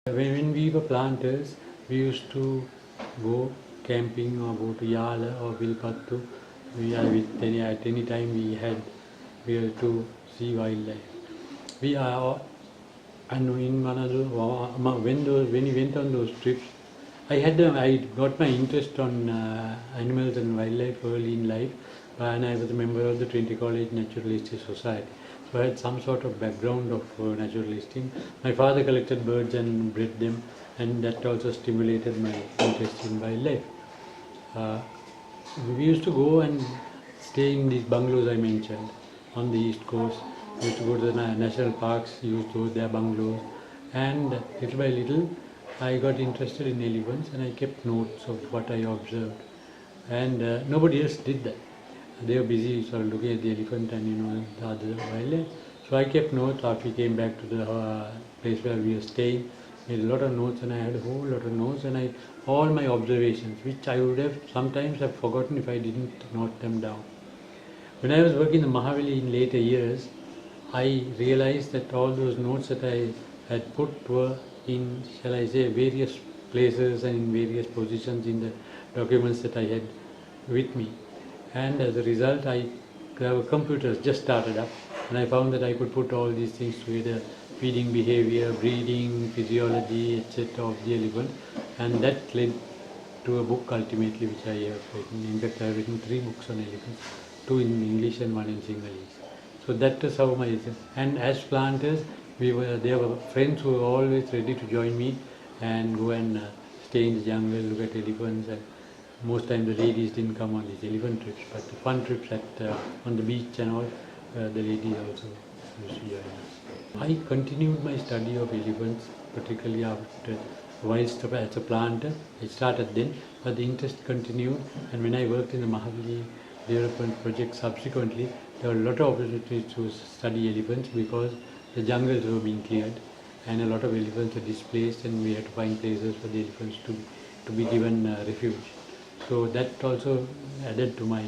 When we were planters, we used to go camping or go to Yala or Vilpattu. At any time we were to see wildlife. We are and in one of when we went on those trips, I got my interest on animals and wildlife early in life, and I was a member of the Trinity College Naturalistic Society. So I had some sort of background of naturalisting. My father collected birds and bred them, and that also stimulated my interest in wildlife. Uh, we used to go and stay in these bungalows I mentioned on the east coast. We used to go to the national parks, used to go to their bungalows, and little by little I got interested in elephants and I kept notes of what I observed. And nobody else did that. They were busy sort of looking at the elephant and the other wildlife. So I kept notes after we came back to the place where we were staying. Made a lot of notes, and I had a whole lot of notes, and all my observations, which I would have sometimes have forgotten if I didn't note them down. When I was working in the Mahavali in later years, I realized that all those notes that I had put were in, shall I say, various places and in various positions in the documents that I had with me. And as a result, our computers just started up, and I found that I could put all these things together: feeding behavior, breeding, physiology, etc. of the elephant, and that led to a book ultimately which I have written. In fact, I have written 3 books on elephants, 2 in English and 1 in Sinhalese. So that is how and as planters, there were friends who were always ready to join me and go and stay in the jungle, look at elephants, and most times the ladies didn't come on these elephant trips, but the fun trips on the beach and all, the ladies also used to join us. I continued my study of elephants, particularly after whilst as a planter. I started then, but the interest continued, and when I worked in the Mahavali development project subsequently, there were a lot of opportunities to study elephants because the jungles were being cleared and a lot of elephants were displaced, and we had to find places for the elephants to be given refuge. So that also added to my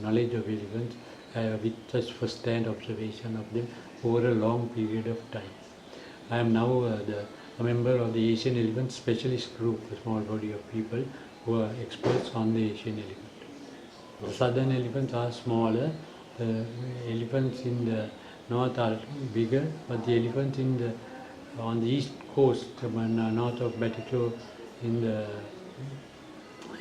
knowledge of elephants with such first-hand observation of them over a long period of time. I am now a member of the Asian Elephant Specialist Group, a small body of people who are experts on the Asian elephant. The southern elephants are smaller. The elephants in the north are bigger, but the elephants on the east coast, north of Batticaloa, in the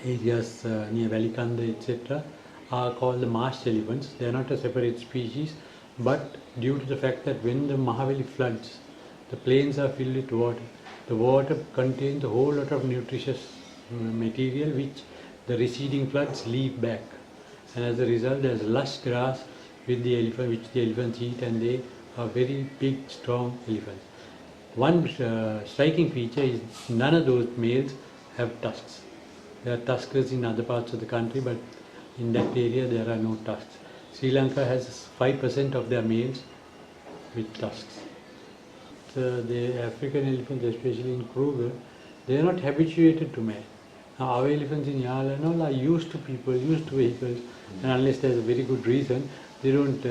areas near Valikanda, etc., are called the marsh elephants. They are not a separate species, but due to the fact that when the Mahavali floods, the plains are filled with water. The water contains a whole lot of nutritious material which the receding floods leave back, and as a result there is lush grass with the elephant, which the elephants eat, and they are very big, strong elephants. One striking feature is none of those males have tusks. There are tuskers in other parts of the country, but in that area there are no tusks. Sri Lanka has 5% of their males with tusks. The African elephants, especially in Kruger, they are not habituated to man. Now our elephants in Yala and all are used to people, used to vehicles, and unless there is a very good reason, they don't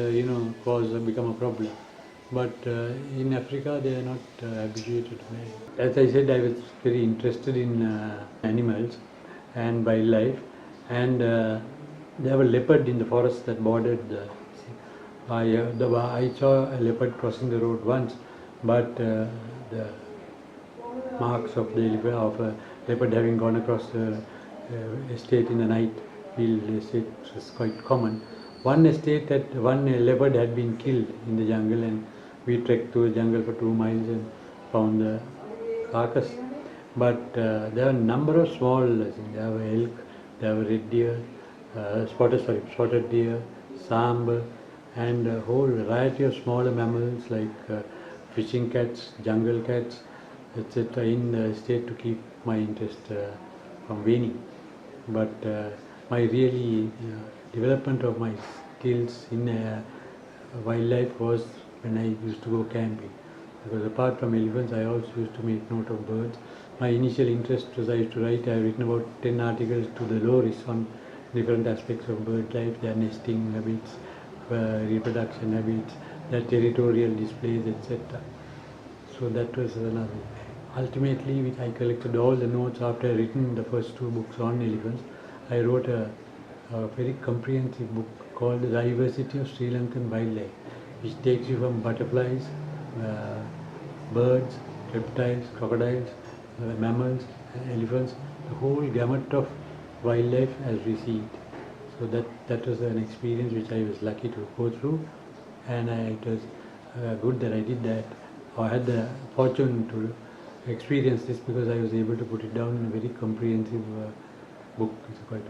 become a problem. But in Africa they are not habituated to man. As I said, I was very interested in animals and wildlife, and there were leopards in the forest that bordered the sea. I saw a leopard crossing the road once, but the marks of a leopard having gone across the estate in the night field estate was quite common. One leopard had been killed in the jungle, and we trekked through the jungle for 2 miles and found the carcass. But there are a number of small, there were elk, there were red deer, spotted deer, sambar, and a whole variety of smaller mammals like fishing cats, jungle cats, etc. in the state to keep my interest from waning. But my really development of my skills in wildlife was when I used to go camping. Because apart from elephants, I also used to make note of birds. My initial interest was I used to write. I have written about 10 articles to the Loris on different aspects of bird life, their nesting habits, reproduction habits, their territorial displays, etc. So that was another. ultimately, I collected all the notes after I written the first two books on elephants. I wrote a very comprehensive book called The Diversity of Sri Lankan Wildlife, which takes you from butterflies, uh, birds, reptiles, crocodiles, mammals, elephants, the whole gamut of wildlife as we see it. So that was an experience which I was lucky to go through, and it was good that I did that. I had the fortune to experience this because I was able to put it down in a very comprehensive book. It's quite